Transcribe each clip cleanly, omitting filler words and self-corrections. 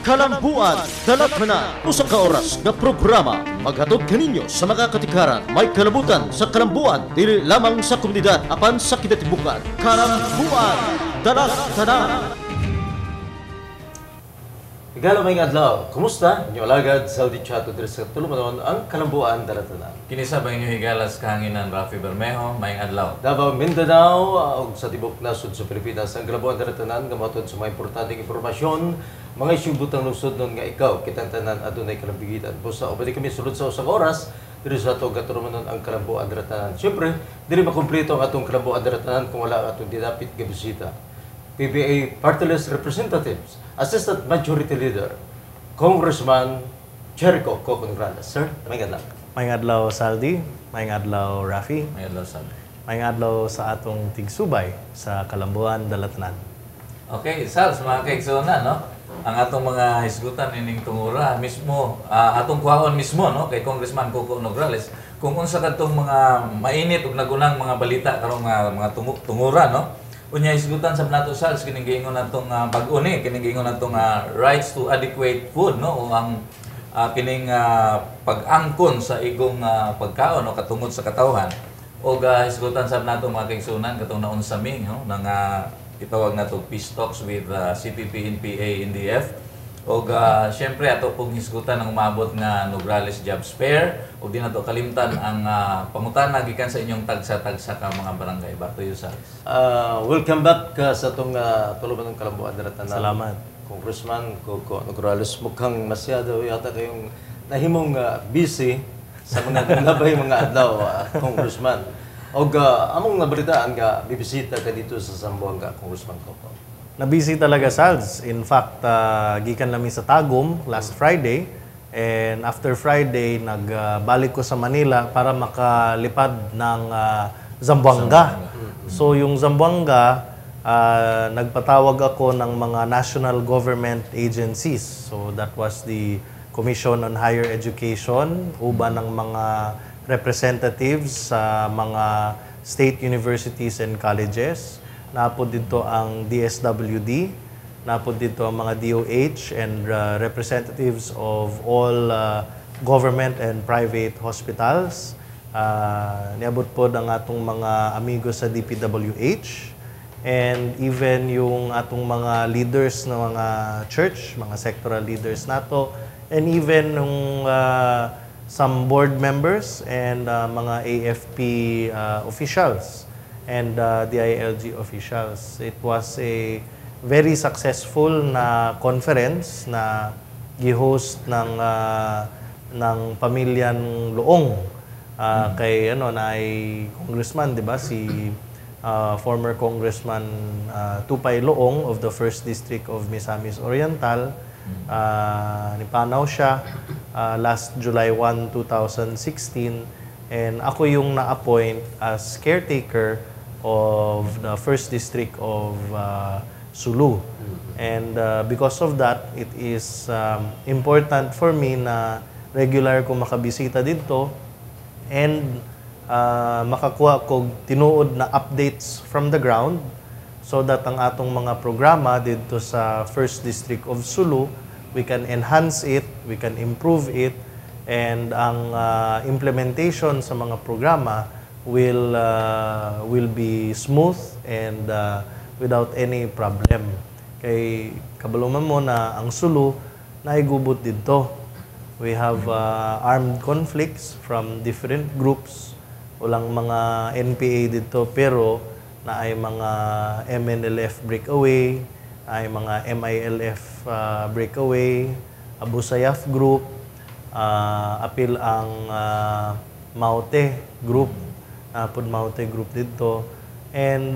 Kalambuan, Dalatana, usa ka oras nga programa maghatod kaninyo sa mga katikaran may kalabutan sa kalambuan dili lamang sa komunidad apan sa kidatibukan. Kalambuan, Dalatana. Igalo may adlaw. Kumusta? Inyo alagad Saudi Chato diri sa tulumanon ang Kalambuan, Dalatana. Kinisa ba inyo higalas kahanginan Rafi Bermejo, mayang adlaw. Davao, Mindanao, ug sa tibok nasod sa Pilipinas ang Kalambuan, Dalatana nga matod sa mga importanteng impormasyon, mga isyong butang lungsod nun nga ikaw kitang tanan adunay kalambigitan. Busa ubali kami sulod sa usang oras diri sa atong katurumanon ang Kalambuan, Dalatana. Siyempre, dili makumpleto ang atong Kalambuan, Dalatana kung wala atong dinapit nga bisita. PBA Party List Representatives, Assistant Majority Leader, Congressman Jericho Coco Nograles. Sir, may adlaw. May adlaw Saldi, may adlaw Rafi, May adlaw sabi. may adlaw sa atong tigsubay sa Kalambuan, Dalatnan. Okay, Sal, sa mga kaigsunan, no? Ang atong mga hisgutan ining tungura mismo, atong kuhaon mismo, no? Kay Congressman Coco Nograles, kung unsa kadtong mga mainit ug nagunang mga balita karong mga tungura, no? Unya hisgutan sa nato Sal, kining giingon natong bag-o ni, kining giingon natong rights to adequate food, no? O ang kining pag-angkon sa igong pagkaon o katungod sa katawhan. O hisgutan sa natong mga kaigsunan katong naunsaming, no? Nang itawag na to peace talks with CPP, NPA, NDF. O syempre ato pong hisgutan ang umabot nga Nograles Jobs Fair. O di na to kalimtan ang pangutana gikan sa inyong tagsa-tagsa ka mga barangay. Back to you, Sal. Welcome back sa itong tuluman ng Kalambuan, Dalatana. Salamat. Congressman Coco Nograles, mukhang masyado yata kayong nahimong busy sa mga nabay mga adlaw, Congressman. O among nabalitaan ka, bibisita ka dito sa Zamboanga, Congressman Coco. Nabisi talaga Salds. In fact, gikan namin sa Tagum last Friday. And after Friday, nagbalik ko sa Manila para makalipad ng Zamboanga. So yung Zamboanga, nagpatawag ako ng mga national government agencies. So that was the Commission on Higher Education, uban ng mga representatives sa mga state universities and colleges. Napod dito ang DSWD, napod dito ang mga DOH and representatives of all government and private hospitals. Niabot po ang atong mga amigos sa DPWH and even yung atong mga leaders ng mga church, mga sectoral leaders nato, and even yung some board members and mga AFP officials and DILG officials. It was a very successful na conference na gi-host ng pamilyang Loong kay na congressman, 'di ba, si former Congressman Tupay Loong of the 1st District of Misamis Oriental. Nipanaw siya last July 1, 2016, and ako yung na-appoint as caretaker of the 1st District of Sulu. And because of that, it is important for me na regular ko makabisita dito and makakuha ko tinuod na updates from the ground so that ang atong mga programa dito sa 1st District of Sulu, we can enhance it, we can improve it, and ang implementation sa mga programa will be smooth and without any problem. Kay kabaluman mo na ang Sulu naigubot dito. We have armed conflicts from different groups. Walang mga NPA dito pero na ay mga MNLF breakaway, ay mga MILF breakaway, Abu Sayyaf group, apil ang Maute group, Pud Maute group dito, and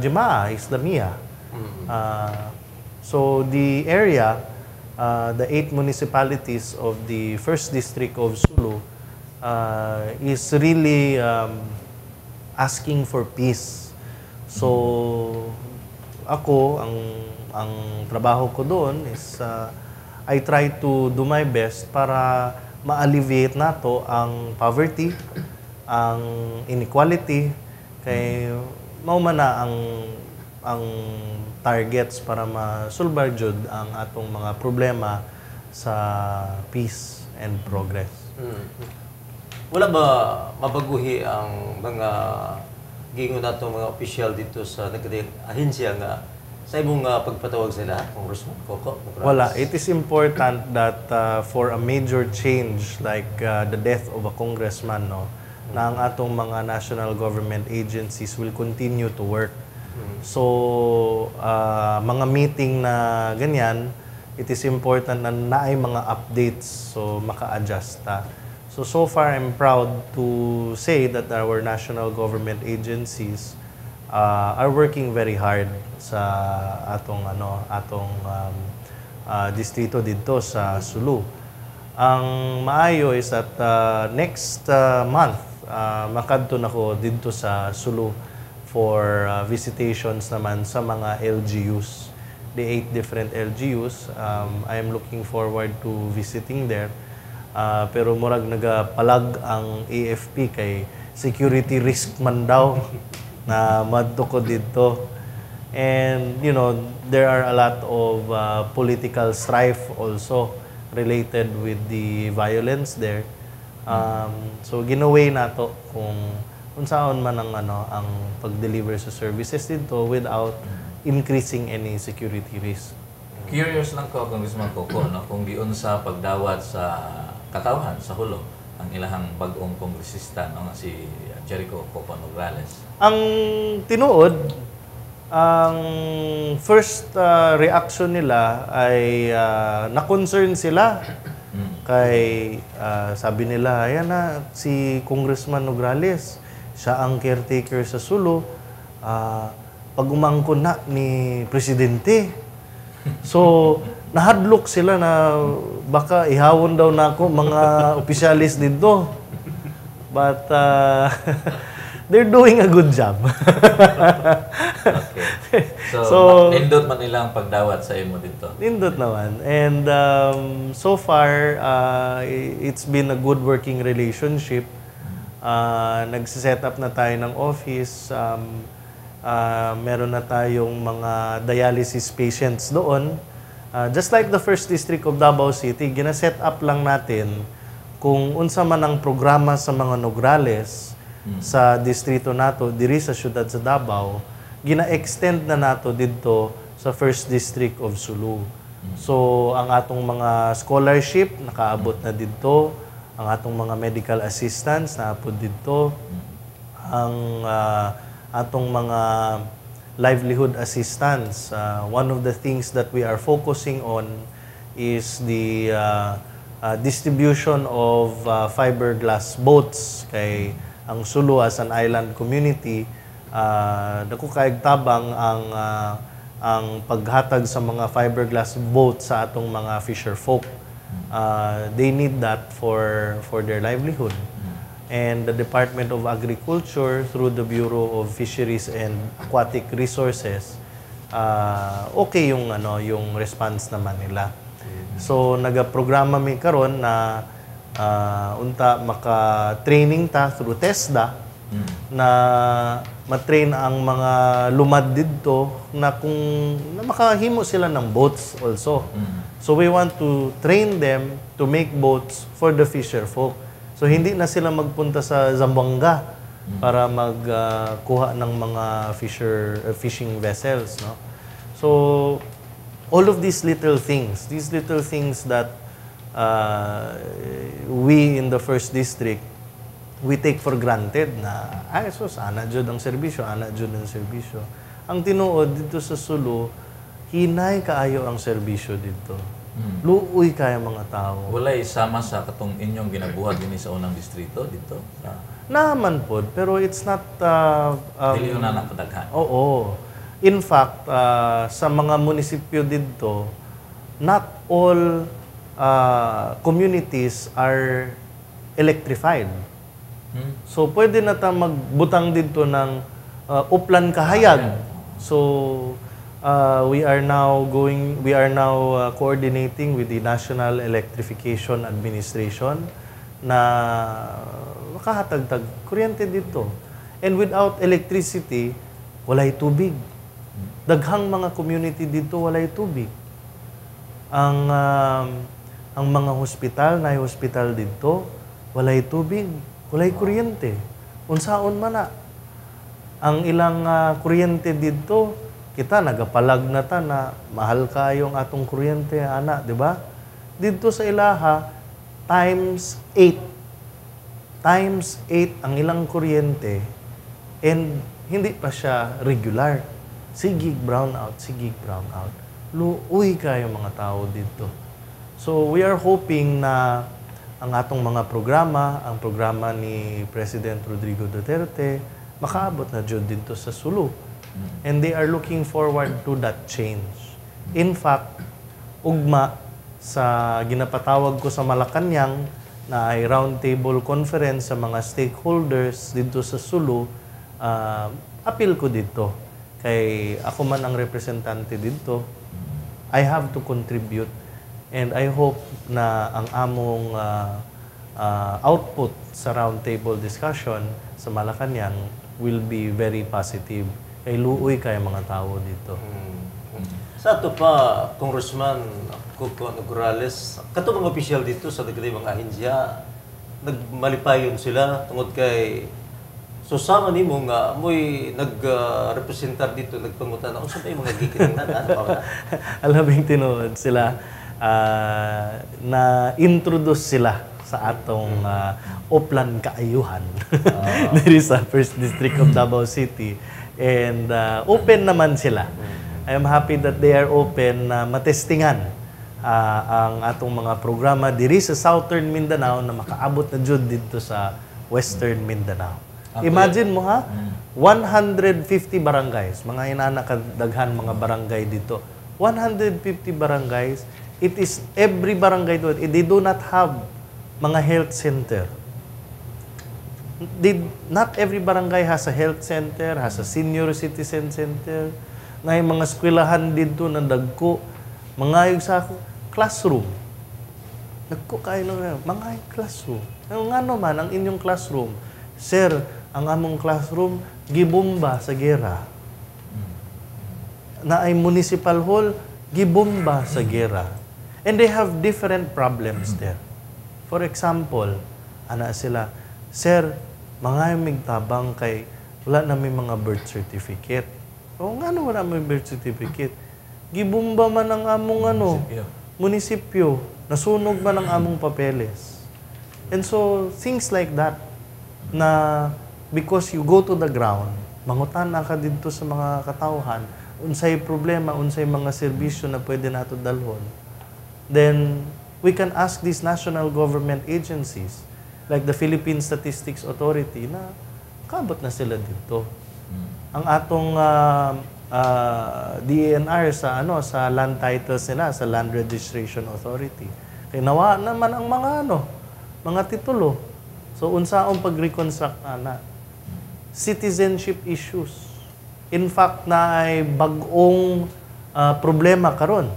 Jemaah Islamiyah. So the area, the 8 municipalities of the 1st District of Sulu is really asking for peace. So ako, ang trabaho ko doon is I try to do my best para ma-alleviate nato ang poverty, ang inequality, kay mao man na ang ang targets para masulbar jud ang atong mga problema sa peace and progress. Wala ba mabaguhi ang mga gingon nato mga opisyal dito sa nagkadayang ahensya nga sa imong pagpatawag sila, Congressman Coco? Wala. It is important that for a major change like the death of a congressman, no, na ang atong mga national government agencies will continue to work. So, mga meeting na ganyan, it is important na naay mga updates so maka-adjust ta. So far, I'm proud to say that our national government agencies are working very hard sa atong distrito dito sa Sulu. Ang maayo is that next month makadto nako dito sa Sulu for visitations naman sa mga LGUs, the 8 different LGUs. I am looking forward to visiting there. Pero murag nagapalag ang AFP kay security risk man daw na madto ko dito. And you know, there are a lot of political strife also related with the violence there. So ginaway nato kung unsaon man ang pag-deliver sa services dito without increasing any security risk. Curious lang ko, Congressman Coco, no? Kung diyon sa pagdawat sa katawhan sa Hulo ang ilahang bag-ong kongresista, no, nga si Jericho Coco Nograles. Ang tinuod, ang first reaction nila ay na-concern sila. Kay sabi nila, ayan na, si Congressman Nograles, siya ang caretaker sa Sulu. Pag umangkon na ni Presidente. So, nahadlok sila na baka ihawon daw na ako mga opisyalis dito. But they're doing a good job. Okay. So nindot man nila ang pagdawat sa imo dito. Nindot naman. And so far, it's been a good working relationship. Nagsiset up na tayo ng office. Meron na tayong mga dialysis patients doon. Just like the first district of Davao City, gina-set up lang natin kung unsa man ang programa sa mga Nograles sa distrito nato diri sa syudad sa Davao, gina-extend na nato dito sa first district of Sulu. So ang atong mga scholarship nakaabot na dito, ang atong mga medical assistance naapod dito, ang atong mga livelihood assistance. One of the things that we are focusing on is the distribution of fiberglass boats kay ang Sulu as an island community. Dako kaayog tabang ang paghatag sa mga fiberglass boats sa atong mga fisher folk. They need that for their livelihood. And the Department of Agriculture through the Bureau of Fisheries and Aquatic Resources, okay yung response naman nila. So nagaprograma mi karon na unta maka-training ta through TESDA na matrain ang mga lumad didto na kung na makahimo sila ng boats also. So we want to train them to make boats for the fisher folk. So hindi na sila magpunta sa Zamboanga para magkuha ng mga fishing vessels, no? So all of these little things that we in the first district we take for granted na sus ana jud ang serbisyo, Ang tinuod dito sa Sulu, hinay kaayo ang serbisyo dito. Luoy kaya mga tao. Walay sama sa katong inyong ginabuhat dinhi sa unang distrito dito. Naman pod, pero it's not Dili na nakadaghan. Oo. In fact, sa mga munisipyo dito, not all communities are electrified. So pwede na ta magbutang dito ng uplan kahayag. So we are now coordinating with the National Electrification Administration na makahatag-tag kuryente dito. And without electricity, walay tubig. Daghang mga community dito walay tubig. Ang ang mga hospital, na hospital dito, walay tubig, walay kuryente. Unsaon man na. Ang ilang kuryente dito, kita nagapalag na ta na mahal kayong atong kuryente, ana, di ba? Dito sa ilaha, times 8. Times 8 ang ilang kuryente and hindi pa siya regular. Sigig brownout, sigig brownout. Luoy kayo mga tao dito. So we are hoping na ang atong mga programa, ang programa ni President Rodrigo Duterte, makaabot na dyan dito sa Sulu. And they are looking forward to that change. In fact, ugma sa ginapatawag ko sa Malacanang na ay roundtable conference sa mga stakeholders dito sa Sulu, appeal ko dito. Kay ako man ang representante dito, I have to contribute. And I hope na ang among output sa roundtable discussion sa Malacanang will be very positive. Kay luoy kay mga tao dito. Sa ato pa, Congressman Coco Nograles, kato mga opisyal dito sa dagiti mga ahensya, nagmalipayon sila tungod kay so sama nimo nga mo'y nagrepresentar dito, nagpangutan unsa pa yung mga gikinanglan ano ba? Alabing tinuod sila na introduce sila sa atong Oplan Kaayuhan diri sa First District of Davao City. And open naman sila. I am happy that they are open na matestingan ang atong mga programa diri sa Southern Mindanao na makaabot na jud dito sa Western Mindanao. Imagine mo ha, 150 barangays, mga inanakadaghan mga barangay dito. 150 barangays, it is every barangay doon, they do not have mga health center. Not every barangay has a health center, has a senior citizen center. Ngay mga eskwelahan dito na dagko, mga sa classroom. Dagko kayo na mga classroom. Nga naman ang inyong classroom, sir, ang among classroom gibomba sa gera. Na ay municipal hall gibomba sa gera. And they have different problems there. For example, ana sila, sir, mga migtabang kay wala na may mga birth certificate. O nga no, wala may birth certificate. Gibomba man ang among munisipyo. Nasunog man ang among papeles. And so, things like that, na because you go to the ground, mangutana ka dito sa mga katawhan, unsay problema, unsay mga serbisyo na pwede nato dalhon, then we can ask these national government agencies like the Philippine Statistics Authority na kabot na sila dito. Ang atong DENR sa sa land titles nila, sa Land Registration Authority. Kay nawa naman ang mga titulo. So unsaong pag-reconstruct ana? Citizenship issues. In fact, na ay bag-ong problema karon.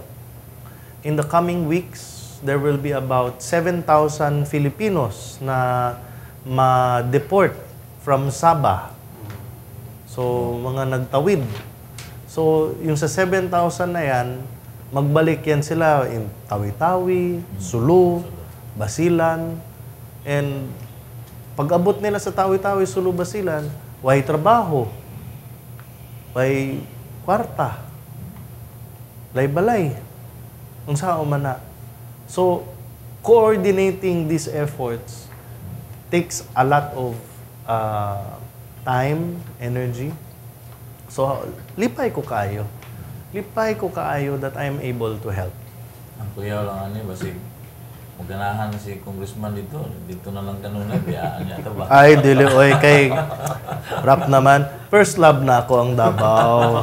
In the coming weeks, there will be about 7,000 Filipinos na ma-deport from Sabah. So, mga nagtawid. So, yung sa 7,000 na yan, magbalik yan sila in Tawi-Tawi, Sulu, Basilan, and pag-abot nila sa Tawi-Tawi, Sulu, Basilan, way trabaho, way kwarta, lay balay, kung saan man na. So, coordinating these efforts takes a lot of time, energy. So, lipay ko kaayo. Lipay ko kaayo that I am able to help. Ang kuyaw lang ani basig maganahan si congressman dito na lang kanunay biyaan niya ta ba. Ay dili oy kay rap naman. First love na ako ang Davao.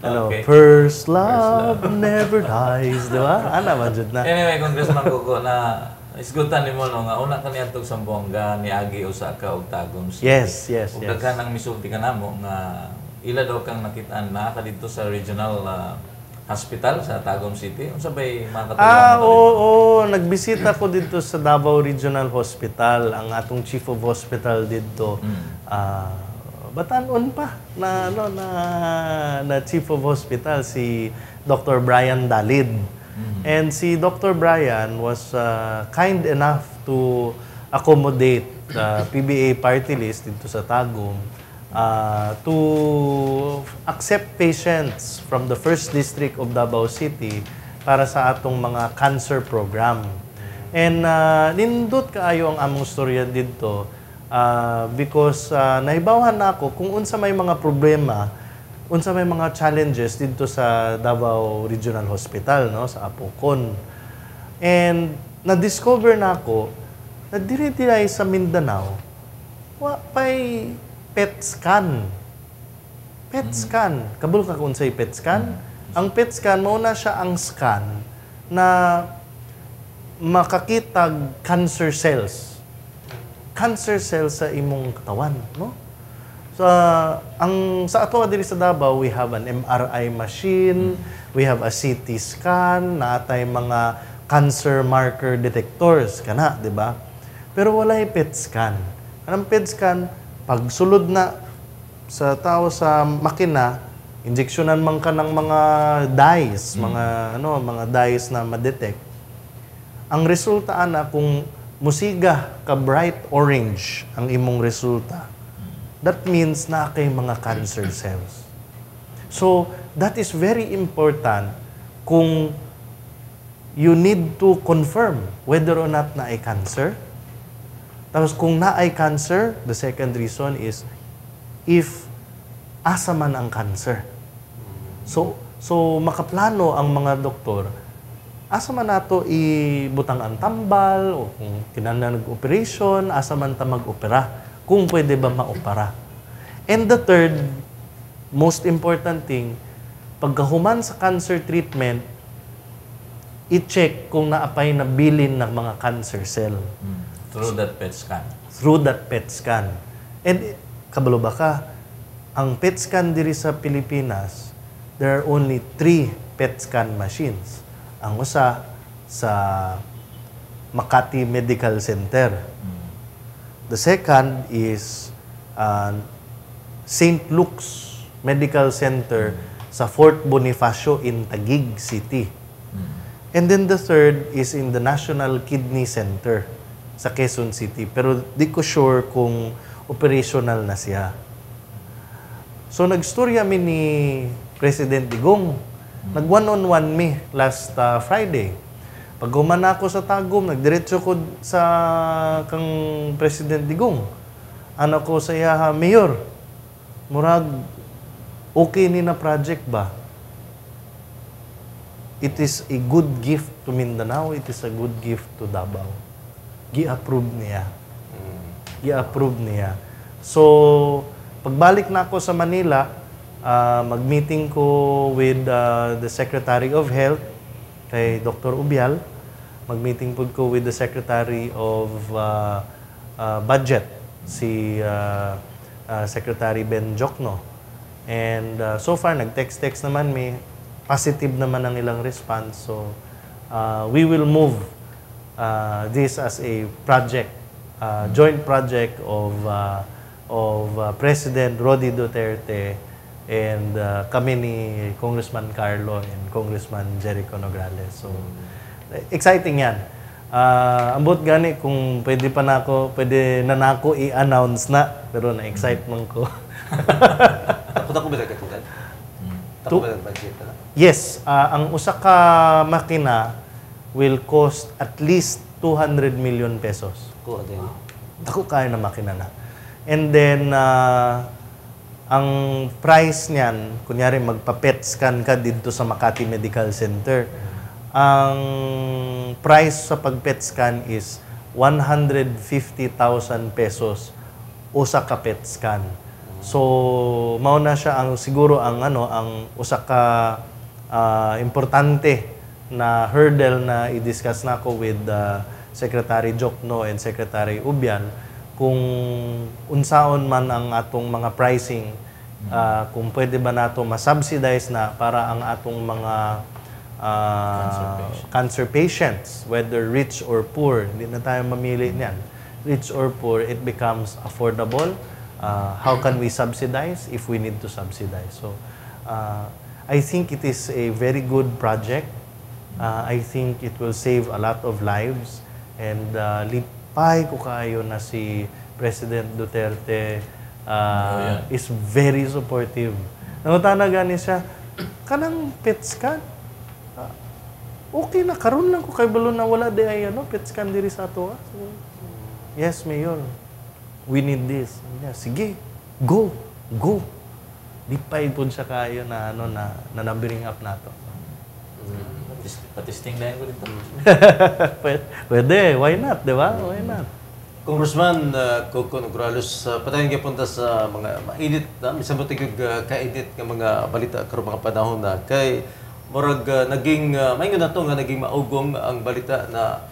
Okay. First love never dies, di ba? Ana man jud na. Anyway, Congressman Coco, na isgutan nimo no nga una kaniadtog Sambuanga niagi usa ka og Tagum City. Yes. Ug daghan ang misulti kanamo nga ila daw kang nakitaan na ka dito sa regional hospital sa Tagum City. Unsa bay makatulungan oo, nagbisita ko dito sa Davao Regional Hospital, ang atong chief of hospital dito. batanon pa na ano na chief of hospital si Dr. Brian Dalid. And si Dr. Brian was kind enough to accommodate the PBA party list dito sa Tagum to accept patients from the 1st District of Davao City para sa atong mga cancer program. And nindot kaayo ang among storya dito because nahibawan na ako kung unsa may mga problema, unsa may mga challenges dito sa Davao Regional Hospital, no, sa Apocon. And na-discover na ako na diri-diray sa Mindanao, wa pay PET scan. PET scan. Kabul ka kung sa'y PET scan? Ang PET scan, mauna siya ang scan na makakitag cancer cells. Cancer cells sa imong katawan, no? So, sa ato diri sa Davao, we have an MRI machine, we have a CT scan, naatay mga cancer marker detectors, kana, di ba? Pero wala yung PET scan. Anong PET scan? Pag sulod na sa tao sa makina, injeksyonan man ka ng mga dyes, mga dyes na ma-detect. Ang resulta ana kung musiga ka bright orange ang imong resulta, that means na kay mga cancer cells. So, that is very important kung you need to confirm whether or not na ay cancer. Tapos kung na ay cancer, the second reason is if asa man ang cancer. So makaplano ang mga doktor, asa man nato ibutang ang tambal o kung kinahanglan nag-operation, asa man ta mag-opera, kung pwede ba ma-opera. And the third most important thing, pagkahuman sa cancer treatment, i-check kung naapay na bilin ng mga cancer cell. Through that PET scan. Through that PET scan. And kabalo ba ka, ang PET scan diri sa Pilipinas, there are only 3 PET scan machines. Ang usa sa Makati Medical Center. The second is St. Luke's Medical Center sa Fort Bonifacio in Taguig City. And then the third is in the National Kidney Center sa Quezon City. Pero di ko sure kung operational na siya. So nagstorya mi ni President Digong. Nag-one-on-one mi last Friday. Pag humana ako sa Tagum, nagdiretso ko sa kang President Digong. Ano ko sa iya, Mayor, murag, okay ni na project ba? It is a good gift to Mindanao. It is a good gift to Davao. Gi-approve niya. I-approve niya. So, pagbalik na ako sa Manila, mag-meeting ko with the Secretary of Health, kay Dr. Ubial. Mag-meeting po ko with the Secretary of Budget, si Secretary Ben Jokno. And so far, nag-text naman may positive naman ang ilang response. So, we will move this as a project, joint project of President Rody Duterte and kami ni Congressman Carlo and Congressman Jericho Nograles. So, exciting yan. Ambot gani kung pwede na nako i-announce na, pero na-excite man ko. Takot ba katutan? Takot ba budget na? Yes, ang usa ka makina will cost at least 200 million pesos. Ko din. Dako kaya na makina na. And then ang price niyan, kunyari magpa-PET scan ka dito sa Makati Medical Center. Ang price sa pag-PET scan is 150,000 pesos usa ka PET scan. So mao na siya ang siguro ang usa ka importante na hurdle na i-discuss nako with Secretary Jokno and Secretary Ubial kung unsaon man ang atong mga pricing, kung pwede ba nato ma-subsidize na para ang atong mga cancer patients, whether rich or poor, hindi na tayo mamili niyan. Rich or poor, it becomes affordable how can we subsidize if we need to subsidize. So, I think it is a very good project. I think it will save a lot of lives. And lipay ko kayo na si President Duterte is very supportive. Nangutana gani siya, kanang PET scan? Okay na, karon lang ko kay balon na wala di ay PET scan diri sa ato. Yes, Mayor. We need this. Yeah, sige, go. Lipay po siya kayo na na-numbering up nato. Patisting na ko dito. Pwede, why not, di ba? Why not? Congressman Coco Nograles, patayon kayo punta sa mga mainit na, misang mo tigog kainit ng mga balita karon mga panahon na kay murag naging, maingon na to nga naging maugong ang balita na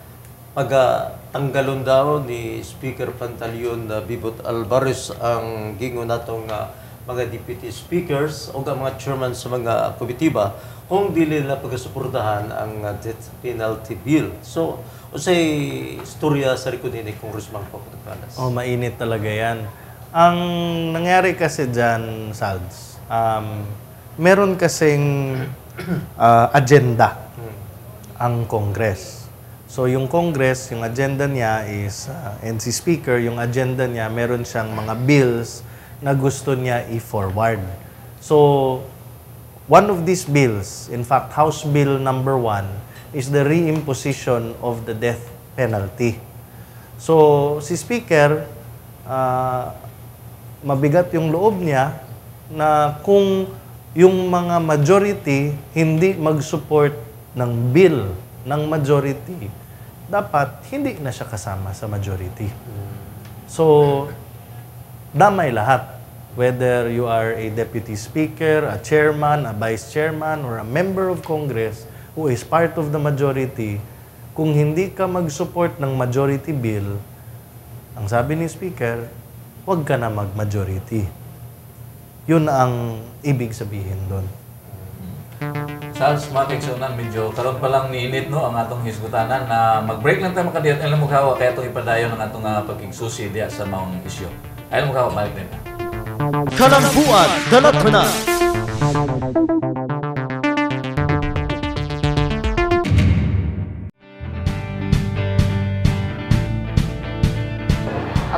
pagtanggalon daw ni Speaker Pantaleon Bibot Alvarez ang gingon natong mga deputy speakers o mga chairman sa mga komitiba kung dili nila pagsuportahan ang death penalty bill. So, usay istorya sa likod ni Congressman Coco Nograles. Oh, mainit talaga yan. Ang nangyari kasi dyan, Salds, meron kasing agenda ang Congress. So, yung Congress, yung agenda niya is, and si Speaker, yung agenda niya, meron siyang mga bills na gusto niya i-forward. So, one of these bills, in fact, House Bill number 1, is the reimposition of the death penalty. So, si Speaker, mabigat yung loob niya na kung yung mga majority hindi mag-support ng bill ng majority, dapat hindi na siya kasama sa majority. So, damay lahat. Whether you are a deputy speaker, a chairman, a vice chairman, or a member of Congress who is part of the majority, kung hindi ka mag-support ng majority bill, ang sabi ni Speaker, huwag ka na mag-majority. Yun ang ibig sabihin doon. Charles, mga kaigsunan, medyo karon pa lang niinit no ang atong hisgutanan na mag-break lang tayo makadiyat. Alam mo kawa kaya itong ipadayon ang atong pagkigsusi diya sa maong isyo. Alam mo kawa, balik din na. Kalambuan Dalatana.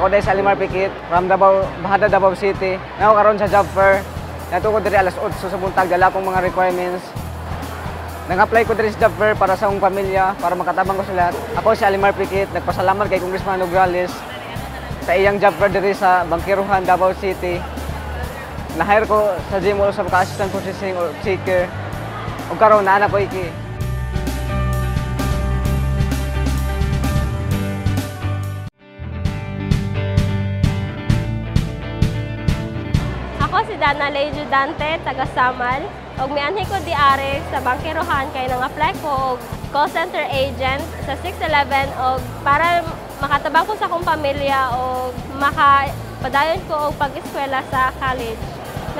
Ako dahil sa Alimar Pikit, from Davao, Bahada, Davao City. Ngayon karon sa job fair. Natukod diri alas 8 sa buntag, dala kong mga requirements. Nang-apply ko diri sa job fair para sa akong pamilya, para makatabang ko sa lahat. Ako si Alimar Pikit, nagpasalamat kay Congressman Nograles sa iyang job fair diri sa Bangkiruhan, Davao City. Na-hire ko sa GMO sa pagka-assistant processing or seeker. O karon na anak ko iki. Ako si Dana Lejo Dante, taga Samal. Og mianhi ko diare sa Bangkiruhan kay nang-apply ko og call center agent sa 611 og para makatabang ko sa akong pamilya og makapadayon ko og pag-eskwela sa college.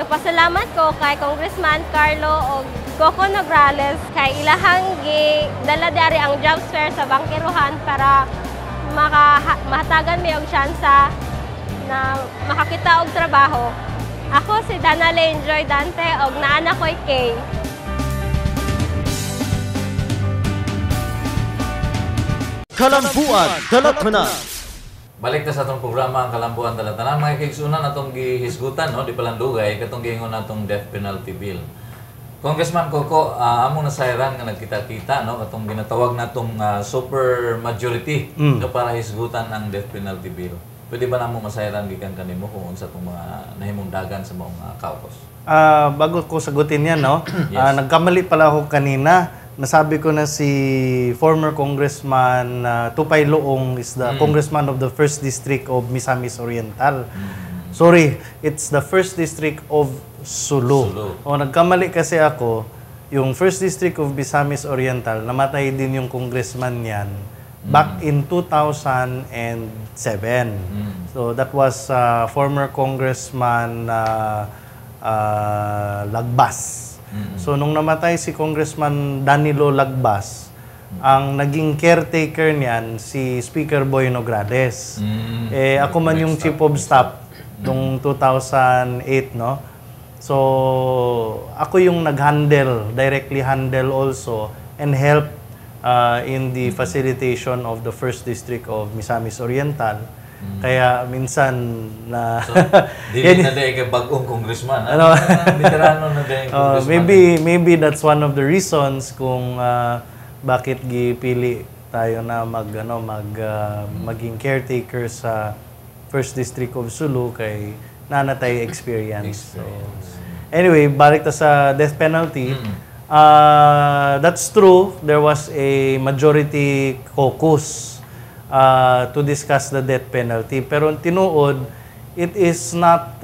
Nagpasalamat ko kay Congressman Carlo og Coco Nograles kay ilahang dala diari ang job fair sa Bangkiruhan para mahatagan mi og tsansa na makakita og trabaho. Ako si Dana Lenjoy Dante og naanak ko'y Kay. Kalambuan Dalatana. Balik ta sa atong programa ang Kalambuan Dalatana. Mga kaigsunan atong gihisgutan no di palandugay katong giingon natong death penalty bill. Congressman Coco, amo nasayran nga nagkita-kita no katong ginatawag natong super majority no para hisgutan ang death penalty bill. Pwede ba namo masayran gikan kanimo kung unsa tong mga nahimong dagan sa mga caucus? Bago ko sagutin yan, no? Yes. Nagkamali pala ako kanina. Nasabi ko na si former Congressman Tupay Loong is the Congressman of the 1st District of Misamis Oriental. Sorry, it's the 1st District of Sulu. Nagkamali kasi ako. Yung 1st District of Misamis Oriental, namatay din yung congressman niyan back in 2007. So that was former Congressman Lagbas. So nung namatay si Congressman Danilo Lagbas, ang naging caretaker niyan si Speaker Boy Nograles. Ako man yung chief of staff noong 2008, no? So, ako yung directly handle also, and help in the facilitation of the 1st District of Misamis Oriental. Kaya minsan na... So, dili na dahil kay bagong congressman. Ano? Veterano na dahil congressman. Maybe that's one of the reasons kung bakit gipili tayo na maging caretaker sa 1st District of Sulu kay nanatay experience. So, anyway, balik ta sa death penalty. That's true. There was a majority caucus to discuss the death penalty. Pero tinuod, it is not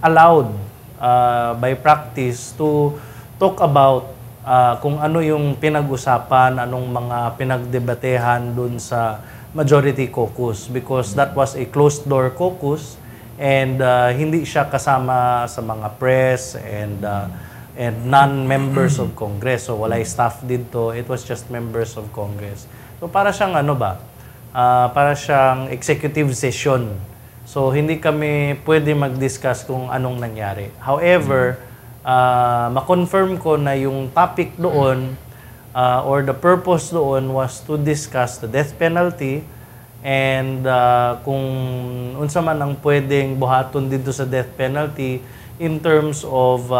allowed by practice to talk about kung ano yung pinag-usapan, anong mga pinagdebatehan dun sa majority caucus, because that was a closed-door caucus and hindi siya kasama sa mga press and non-members of Congress. So walay staff dito, it was just members of Congress. So para siyang para siyang executive session. So hindi kami pwede mag-discuss kung anong nangyari. However, ma-confirm ko na yung topic doon or the purpose doon was to discuss the death penalty and kung unsa man ang pwedeng buhaton dito sa death penalty in terms of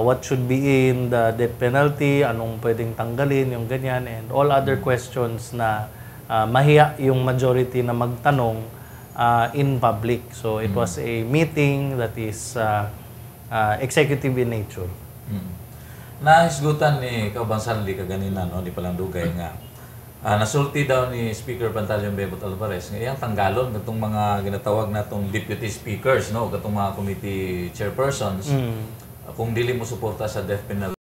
what should be in the death penalty, anong pwedeng tanggalin, yung ganyan, and all other questions na mahiya yung majority na magtanong in public. So it was a meeting that is executive in nature. Nahisgutan ni Kaubansan di kaganina, no, di palang dugay nga. Nasulti daw ni Speaker Pantaleon Bebot Alvarez nga iyang tanggalon katong mga ginatawag natong deputy speakers, no, katong mga committee chairpersons kung dili mo suporta sa death penalty.